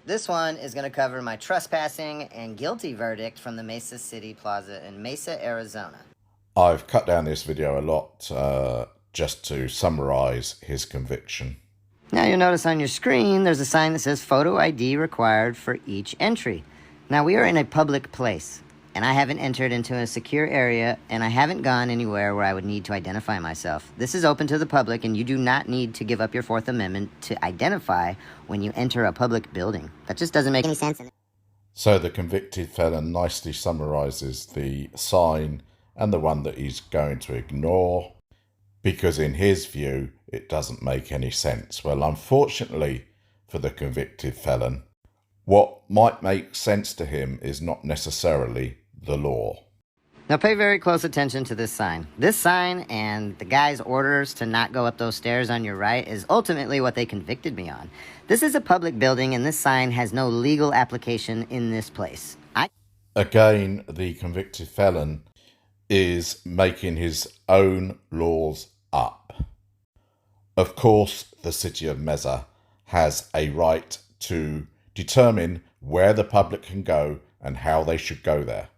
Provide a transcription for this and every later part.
This one is going to cover my trespassing and guilty verdict from the Mesa City Plaza in Mesa, Arizona. I've cut down this video a lot just to summarize his conviction. Now you'll notice on your screen there's a sign that says photo ID required for each entry. Now we are in a public place, and I haven't entered into a secure area, and I haven't gone anywhere where I would need to identify myself. This is open to the public, and you do not need to give up your Fourth Amendment to identify when you enter a public building. That just doesn't make any sense. So the convicted felon nicely summarizes the sign and the one that he's going to ignore, because in his view, it doesn't make any sense. Well, unfortunately for the convicted felon, what might make sense to him is not necessarily the law. Now pay very close attention to this sign. This sign and the guy's orders to not go up those stairs on your right is ultimately what they convicted me on. This is a public building, and this sign has no legal application in this place. Again, the convicted felon is making his own laws up. Of course, the city of Mesa has a right to determine where the public can go and how they should go there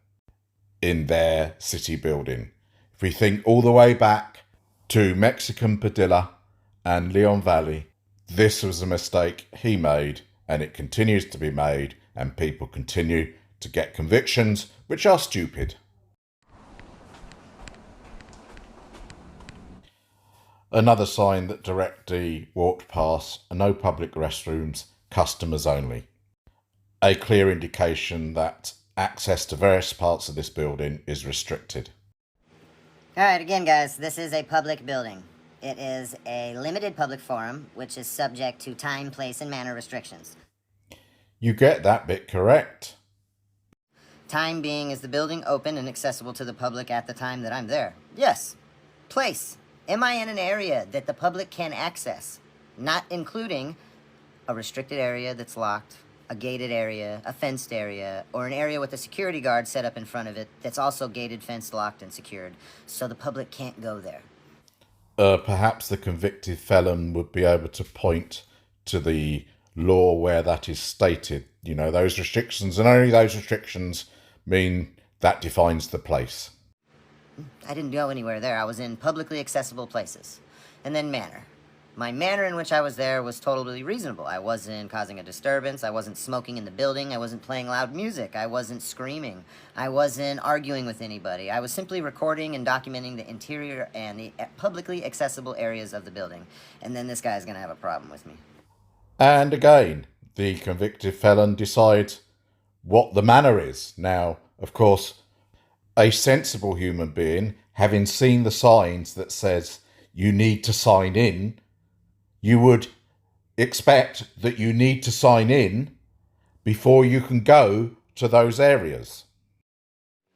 in their city building. If we think all the way back to Mexican Padilla and Leon Valley, this was a mistake he made, and it continues to be made, and people continue to get convictions which are stupid. Another sign that Direct D walked past: no public restrooms, customers only. A clear indication that access to various parts of this building is restricted. Alright, again guys, this is a public building. It is a limited public forum, which is subject to time, place, and manner restrictions. You get that bit correct. Time being, is the building open and accessible to the public at the time that I'm there? Yes. Place. Am I in an area that the public can access? Not including a restricted area that's locked, a gated area, a fenced area, or an area with a security guard set up in front of it that's also gated, fenced, locked, and secured, so the public can't go there. Perhaps the convicted felon would be able to point to the law where that is stated. You know, those restrictions, and only those restrictions, mean that defines the place. I didn't go anywhere there. I was in publicly accessible places. And then manner. My manner in which I was there was totally reasonable. I wasn't causing a disturbance. I wasn't smoking in the building. I wasn't playing loud music. I wasn't screaming. I wasn't arguing with anybody. I was simply recording and documenting the interior and the publicly accessible areas of the building. And then this guy's going to have a problem with me. And again, the convicted felon decides what the manner is. Now, of course, a sensible human being, having seen the signs that says you need to sign in, you would expect that you need to sign in before you can go to those areas.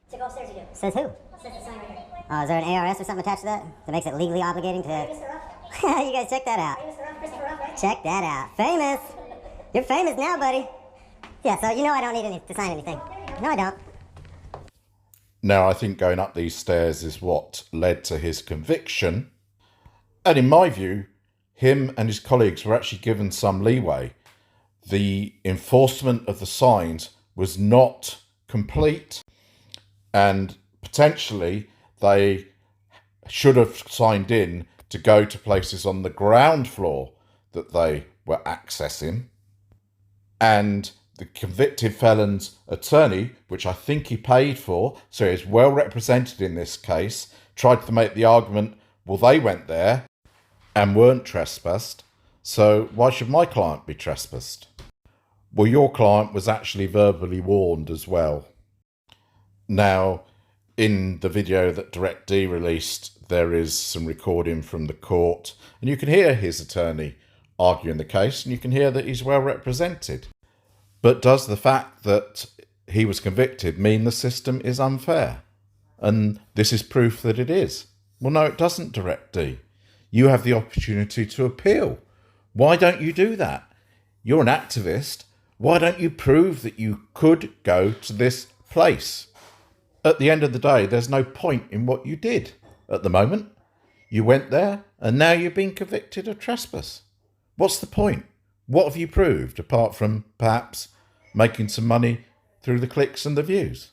To go upstairs, you do. Says who? Says the sign right there. Oh, is there an ARS or something attached to that that makes it legally obligating to... Mr. Ruff. You guys check that out. Mr. Ruff, Christopher Ruff, right? Check that out. Famous. You're famous now, buddy. Yeah, so you know I don't need to sign anything. No, I don't. Now, I think going up these stairs is what led to his conviction. And in my view, him and his colleagues were actually given some leeway. The enforcement of the signs was not complete, and potentially they should have signed in to go to places on the ground floor that they were accessing. And the convicted felon's attorney, which I think he paid for, so he's well represented in this case, tried to make the argument, well, they went there and weren't trespassed, so why should my client be trespassed? Well, your client was actually verbally warned as well. Now, in the video that Direct D released, there is some recording from the court, and you can hear his attorney arguing the case, and you can hear that he's well represented. But does the fact that he was convicted mean the system is unfair? And this is proof that it is. Well, no, it doesn't, Direct D. You have the opportunity to appeal. Why don't you do that? You're an activist. Why don't you prove that you could go to this place? At the end of the day, there's no point in what you did at the moment. You went there and now you've been convicted of trespass. What's the point? What have you proved, apart from perhaps making some money through the clicks and the views?